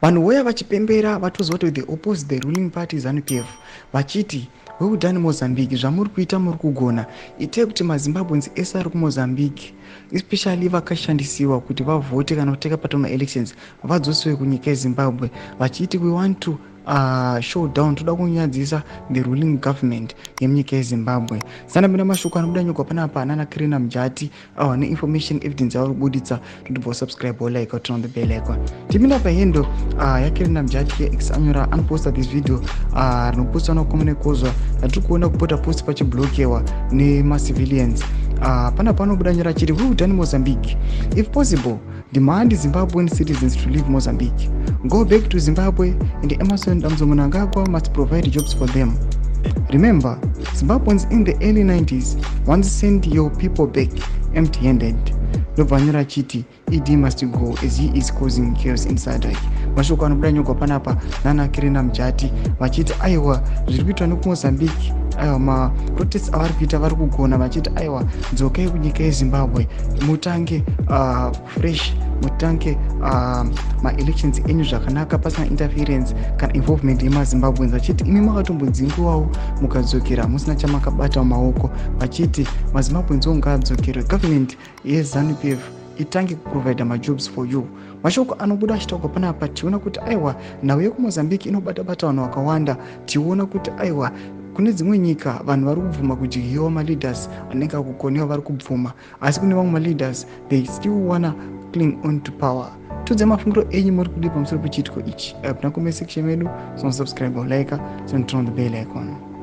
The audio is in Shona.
vanhu voya vachipembera vatozoti the opposite the ruling party ZANU-PF vachiti well done Mozambique, zvamuri kuita muri kugona. Itai kuti maZimbabweans ese ari kuMozambique especially vakashandisiwa kuti vavhote kana kuteka part elections vadzosewe kunyika yeZimbabwe vachiti we want to show down, toda kunyadzisa the ruling government yemunyika yeZimbabwe. Sanambira mashoko anobuda nyogwa panapa nana Kirina Mjati ne information evidence yavari kubuditsa totibva subscribe or like turn on the bell icon. Tipinda pahendo yaKirina Mjati ex-anyora anoposta this video rinoposta nokomene kozwa atiri kuona kupota post pachiblokewa nemacivilians. Pana panobuda nyora chiri well done Mozambique, if possible demand Zimbabwean citizens to leave Mozambique, go back to Zimbabwe, and Emerson Mnangagwa must provide jobs for them. Remember, Zimbabweans in the early 90s once sent your people back empty-handed. Novanyora chiti, ED must go as he is causing chaos inside. Mashoko anobuda nyogwa panapa nana Kirina Mjati vachiti aiwa zviri kuitwa nokuMozambique, aiwa maprotests avari kuita vari kugona vachiti aiwa dzokai kunyika yeZimbabwe mutange fresh, mutange maelections enyu zvakanaka pasina interference kana involvement yemaZimbabweans. Vachiti imi makatombodzingiwawo mukadzokera musina chamakabata mumaoko, vachiti maZimbabweans ngadzokere, government yeZANU-PF itange kuprovide majobs for you. Mashoko anobuda achitaurwa panapa tiona kuti aiwa nhau yekuMozambique inobata-bata vanhu vakawanda. Tiona kuti aiwa kune dzimwe nyika vanhu vari kubvuma kudyiwa maleaders anenge akukoniwa vari kubvuma, asi kune vamwe maleaders they still wanna cling on to power. Tudze mafungiro enyu muri kudi pamusoro pechiitiko ichi. Pana comment section medu, so subscribe or like, so turn on the bell icon.